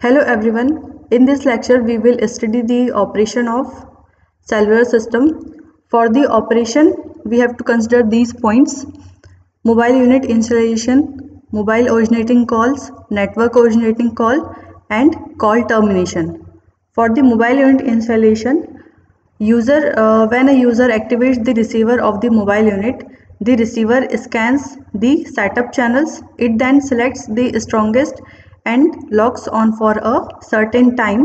Hello everyone. In this lecture we will study the operation of cellular system. For the operation we have to consider these points: mobile unit initialization, mobile originating calls, network originating call and call termination. For the mobile unit installation, when a user activates the receiver of the mobile unit, the receiver scans the setup channels. It then selects the strongest and locks on for a certain time.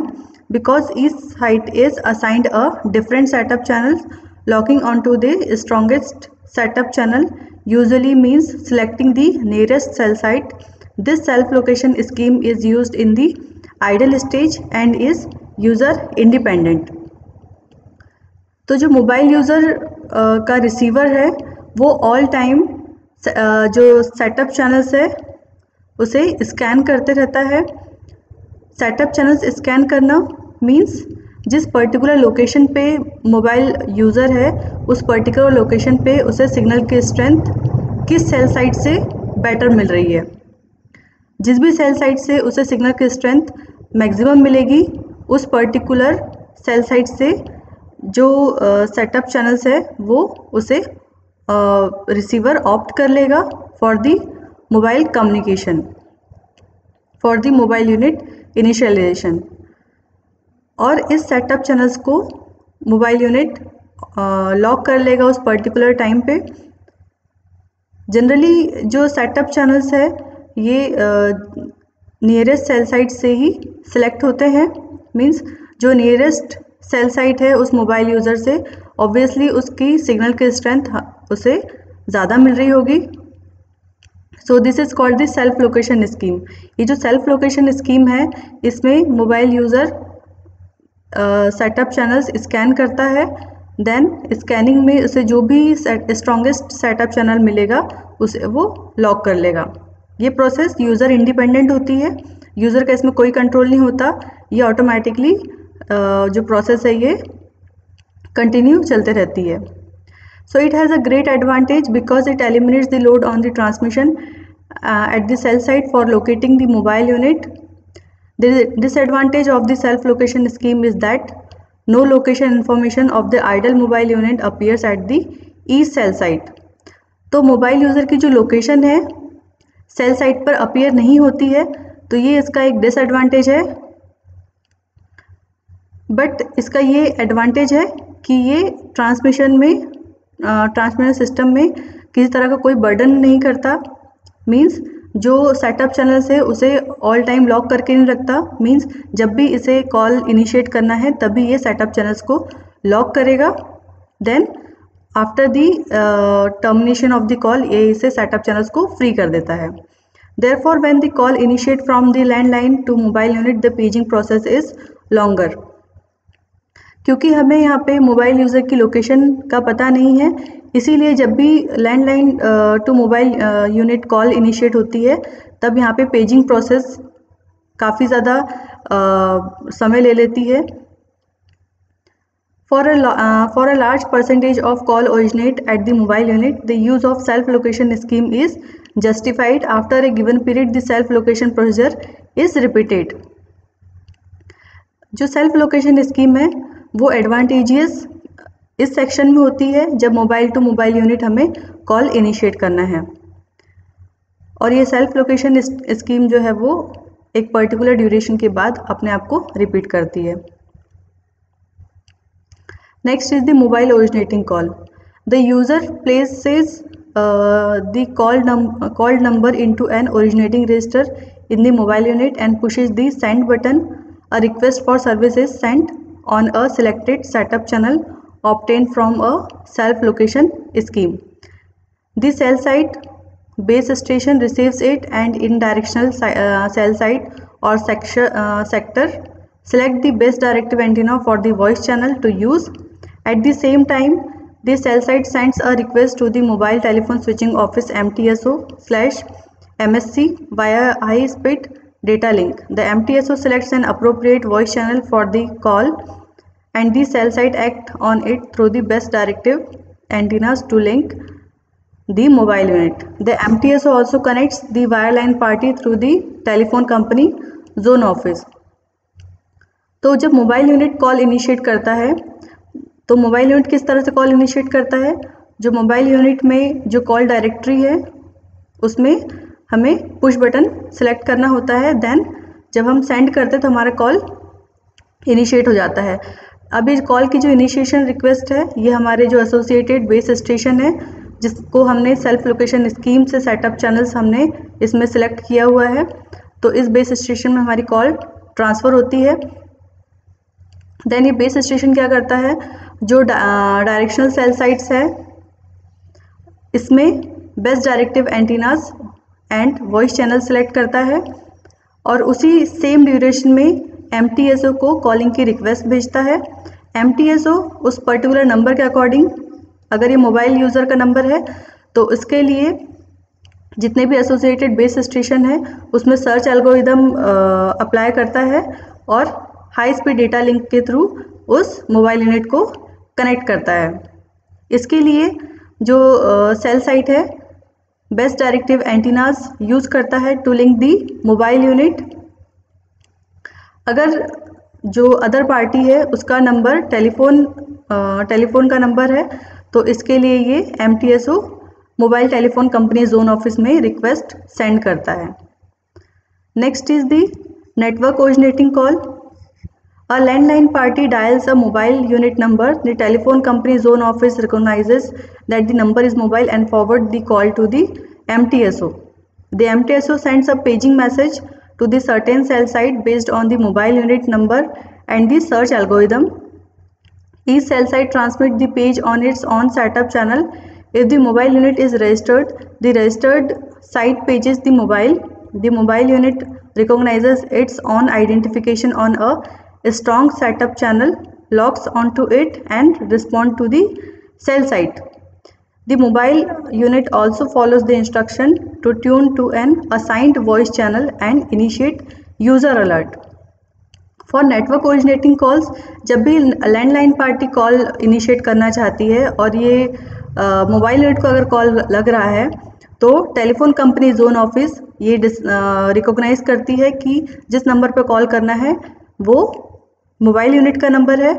Because each site is assigned a different setup channel, locking onto the strongest setup channel usually means selecting the nearest cell site. This self location scheme is used in the idle stage and is user independent. तो जो mobile user का receiver है वो all time जो setup channels है उसे scan करते रहता है. सेटअप चैनल्स स्कैन करना मींस जिस पर्टिकुलर लोकेशन पे मोबाइल यूज़र है उस पर्टिकुलर लोकेशन पे उसे सिग्नल की स्ट्रेंथ किस सेल साइट से बेटर मिल रही है. जिस भी सेल साइट से उसे सिग्नल की स्ट्रेंथ मैक्सिमम मिलेगी उस पर्टिकुलर सेल साइट से जो सेटअप चैनल्स है वो उसे रिसीवर ऑप्ट कर लेगा for the mobile communication, for the mobile unit initialization. और इस सेटअप चैनल्स को मोबाइल यूनिट लॉक कर लेगा उस पर्टिकुलर टाइम पे. जनरली जो सेटअप चैनल्स है ये नियरेस्ट सेल साइट से ही सिलेक्ट होते हैं. मींस जो नियरेस्ट सेल साइट है उस मोबाइल यूज़र से ऑब्वियसली उसकी सिग्नल की स्ट्रेंथ उसे ज़्यादा मिल रही होगी. So this is called the self location scheme. ये जो सेल्फ लोकेशन स्कीम है इसमें mobile user setup channels scan करता है. देन स्कैनिंग में उसे जो भी स्ट्रॉन्गेस्ट सेटअप चैनल मिलेगा उसे वो लॉक कर लेगा. ये प्रोसेस यूज़र इंडिपेंडेंट होती है. यूज़र का इसमें कोई कंट्रोल नहीं होता. ये ऑटोमेटिकली जो प्रोसेस है ये कंटिन्यू चलते रहती है. So it has a great advantage because it eliminates the load on the transmission at the cell site for locating the mobile unit. The disadvantage of the self location scheme is that no location information of the idle mobile unit appears at the each cell site. तो mobile user की जो location है cell site पर appear नहीं होती है, तो ये इसका एक डिसएडवांटेज है. बट इसका ये एडवांटेज है कि ये ट्रांसमिशन सिस्टम में किसी तरह का कोई बर्डन नहीं करता. मींस जो सेटअप चैनल्स है उसे ऑल टाइम लॉक करके नहीं रखता. मींस जब भी इसे कॉल इनिशिएट करना है तभी ये सेटअप चैनल्स को लॉक करेगा. Then after the termination of the call ये इसे सेटअप चैनल्स को फ्री कर देता है. Therefore when the call initiate from the landline to mobile unit the paging process is longer. क्योंकि हमें यहाँ पे मोबाइल यूज़र की लोकेशन का पता नहीं है, इसीलिए जब भी landline to mobile unit call initiate होती है तब यहाँ पे पेजिंग प्रोसेस काफ़ी ज़्यादा समय ले लेती है. For a large percentage of call originate at the mobile unit the use of self location scheme is justified. After a given period the self location procedure is repeated. जो self location scheme है वो advantageous इस section में होती है जब mobile to mobile unit हमें call initiate करना है. और ये सेल्फ लोकेशन स्कीम जो है वो एक पर्टिकुलर ड्यूरेशन के बाद अपने आप को रिपीट करती है. Next is the mobile originating call. The user places the called number into an originating register in the mobile unit and pushes the send button. A request for service is sent on a selected setup channel obtained from a self-location scheme. The cell site base station receives it and in directional cell site or sector select the best directive antenna for the voice channel to use. At the same time, the cell site sends a request to the mobile telephone switching office MTSO/MSC via high-speed data link. The MTSO selects an appropriate voice channel for the call and the cell site act on it through the best directive antennas to link the mobile unit. The MTSO also connects the wireline party through the telephone company zone office. तो जब mobile unit call initiate करता है, तो mobile unit किस तरह से call initiate करता है, जो मोबाइल यूनिट में जो कॉल डायरेक्टरी है उसमें हमें पुश बटन सेलेक्ट करना होता है, देन जब हम सेंड करते हैं तो हमारा कॉल इनिशिएट हो जाता है। अब इस कॉल की जो इनिशिएशन रिक्वेस्ट है ये हमारे जो एसोसिएटेड बेस स्टेशन है जिसको हमने सेल्फ लोकेशन स्कीम से सेटअप चैनल्स हमने इसमें सिलेक्ट किया हुआ है, तो इस बेस स्टेशन में हमारी कॉल ट्रांसफ़र होती है। देन ये बेस स्टेशन क्या करता है, जो डायरेक्शनल सेल साइट्स है इसमें best directive antennas and voice channel select करता है और उसी सेम ड्यूरेशन में MTSO को कॉलिंग की रिक्वेस्ट भेजता है। MTSO उस पर्टिकुलर नंबर के अकॉर्डिंग, अगर ये मोबाइल यूज़र का नंबर है तो इसके लिए जितने भी एसोसिएटेड बेस स्टेशन है उसमें सर्च एल्गोरिदम अप्लाई करता है और हाई स्पीड डेटा लिंक के थ्रू उस मोबाइल यूनिट को कनेक्ट करता है। इसके लिए जो सेल साइट है बेस्ट डायरेक्टिव एंटीनास यूज़ करता है to link the mobile unit. अगर जो अदर पार्टी है उसका नंबर टेलीफोन का नंबर है तो इसके लिए ये MTSO mobile telephone company zone office में रिक्वेस्ट सेंड करता है। Next is the network originating call. A landline party dials a mobile unit number. The telephone company zone office recognizes that the number is mobile and forward the call to the MTSO. The MTSO sends a paging message to the certain cell site based on the mobile unit number and the search algorithm. Each cell site transmits the page on its own setup channel. If the mobile unit is registered, the registered site pages the mobile. The mobile unit recognizes its own identification on a strong setup channel, logs onto it and respond to the cell site. The mobile unit also follows the instruction to tune to an assigned voice channel and initiate user alert. For network originating calls, जब भी landline party call initiate करना चाहती है और ये mobile unit को अगर call लग रहा है तो टेलीफोन कंपनी जोन ऑफिस ये रिकॉग्नाइज करती है कि जिस नंबर पर कॉल करना है वो मोबाइल यूनिट का नंबर है,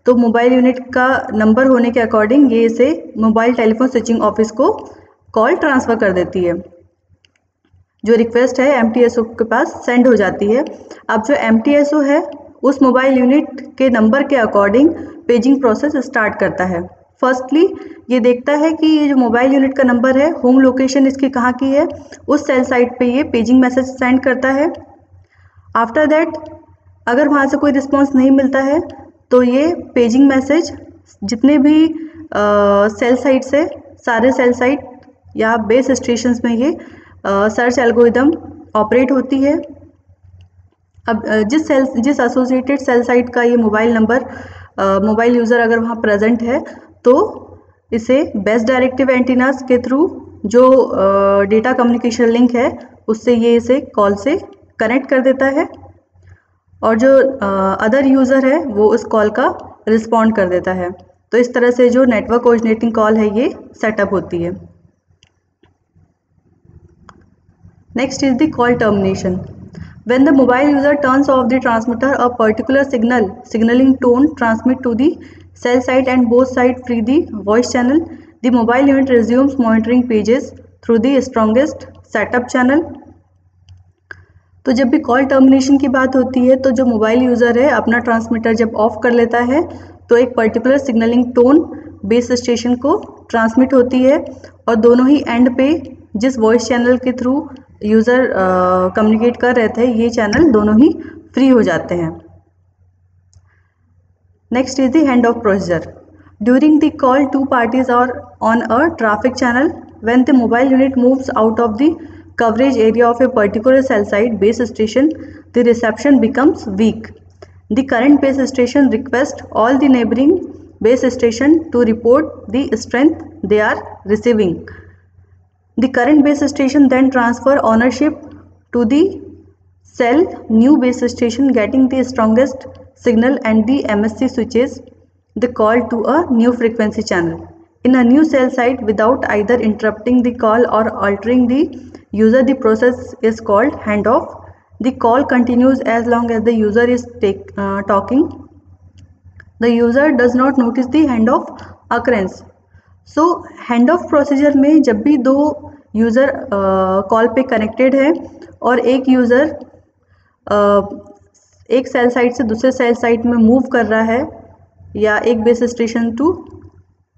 तो मोबाइल यूनिट का नंबर होने के अकॉर्डिंग ये इसे मोबाइल टेलीफोन स्विचिंग ऑफिस को कॉल ट्रांसफ़र कर देती है। जो रिक्वेस्ट है MTSO के पास सेंड हो जाती है। अब जो MTSO है उस मोबाइल यूनिट के नंबर के अकॉर्डिंग पेजिंग प्रोसेस स्टार्ट करता है। फर्स्टली ये देखता है कि ये जो मोबाइल यूनिट का नंबर है होम लोकेशन इसकी कहाँ की है, उस सेल साइट पे ये पेजिंग मैसेज सेंड करता है। आफ्टर दैट अगर वहाँ से कोई रिस्पॉन्स नहीं मिलता है तो ये पेजिंग मैसेज जितने भी सेल साइट से सारे सेल साइट या बेस स्टेशंस में ये सर्च एल्गोरिदम ऑपरेट होती है। अब जिस एसोसिएटेड सेल साइट का ये मोबाइल नंबर मोबाइल यूज़र अगर वहाँ प्रेजेंट है तो इसे बेस्ट डायरेक्टिव एंटीनास के थ्रू जो डेटा कम्युनिकेशन लिंक है उससे ये इसे कॉल से कनेक्ट कर देता है और जो अदर यूज़र है वो उस कॉल का रिस्पॉन्ड कर देता है। तो इस तरह से जो नेटवर्क ओरिजिनेटिंग कॉल है ये सेटअप होती है। Next is the call termination. When the mobile user turns off the transmitter, a particular signaling tone transmit to the cell site and both sides free the voice channel. The mobile unit resumes monitoring pages through the strongest setup channel. तो जब भी call termination की बात होती है तो जो mobile user है अपना ट्रांसमीटर जब ऑफ कर लेता है तो एक particular signalling tone base station को ट्रांसमिट होती है और दोनों ही एंड पे जिस वॉइस चैनल के थ्रू यूज़र कम्युनिकेट कर रहे थे ये चैनल दोनों ही फ्री हो जाते हैं। Next is the hand off procedure. During the call two parties are on a traffic channel. When the mobile unit moves out of the coverage area of a particular cell site base station, the reception becomes weak. The current base station requests all the neighboring base station to report the strength they are receiving. The current base station then transfer ownership to the cell new base station getting the strongest signal and the MSC switches the call to a new frequency channel. In a new cell site without either interrupting the call or altering the user, the process is called handoff The call continues as long as the user is talking. The user does not notice the handoff occurrence. So handoff procedure में जब भी दो user call पे connected है और एक user एक cell site से दूसरे सेल साइट में मूव कर रहा है या एक बेस स्टेशन टू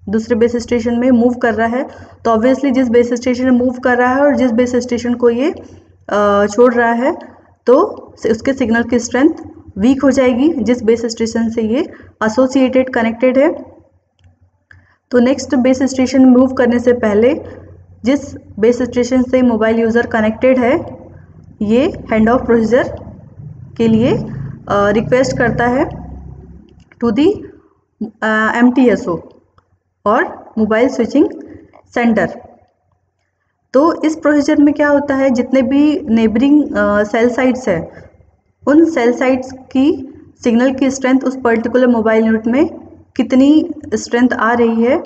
दूसरे बेस स्टेशन में मूव कर रहा है, तो ऑब्वियसली जिस बेस स्टेशन में मूव कर रहा है और जिस बेस स्टेशन को ये छोड़ रहा है तो उसके सिग्नल की स्ट्रेंथ वीक हो जाएगी जिस बेस स्टेशन से ये एसोसिएटेड कनेक्टेड है। तो नेक्स्ट बेस स्टेशन मूव करने से पहले जिस बेस स्टेशन से मोबाइल यूज़र कनेक्टेड है ये हैंड ऑफ प्रोसीजर के लिए रिक्वेस्ट करता है टू दी MTSO और मोबाइल स्विचिंग सेंटर। तो इस प्रोसीजर में क्या होता है, जितने भी नेबरिंग सेल साइट्स है उन सेल साइट्स की सिग्नल की स्ट्रेंथ उस पर्टिकुलर मोबाइल यूनिट में कितनी स्ट्रेंथ आ रही है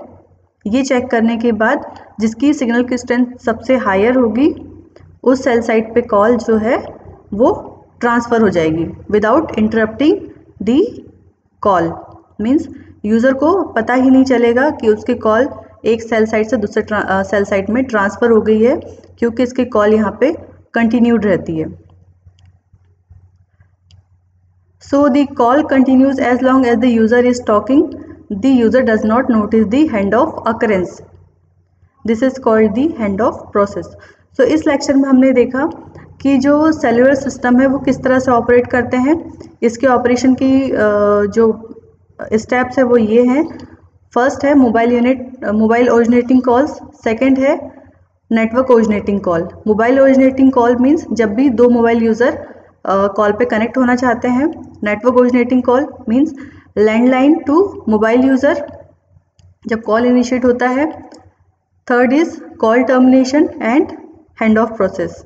ये चेक करने के बाद जिसकी सिग्नल की स्ट्रेंथ सबसे हायर होगी उस सेल साइट पे कॉल जो है वो ट्रांसफ़र हो जाएगी विदाउट इंटरप्टिंग दी कॉल। मीन्स यूज़र को पता ही नहीं चलेगा कि उसकी कॉल एक सेल साइट से दूसरे सेल साइट में ट्रांसफ़र हो गई है क्योंकि इसकी कॉल यहाँ पे कंटिन्यूड रहती है। So the call continues as long as the user is talking. The user does not notice the handoff occurrence. This is called the handoff process. So इस लेक्चर में हमने देखा कि जो सेलुलर सिस्टम है वो किस तरह से ऑपरेट करते हैं। इसके ऑपरेशन की जो स्टेप्स है वो ये हैं। फर्स्ट है मोबाइल ओरिजिनेटिंग कॉल्स, सेकंड है network originating call. Mobile originating call means जब भी दो मोबाइल यूज़र कॉल पे कनेक्ट होना चाहते हैं। Network originating call means landline to mobile user जब कॉल इनिशिएट होता है। Third is call termination and hand off process.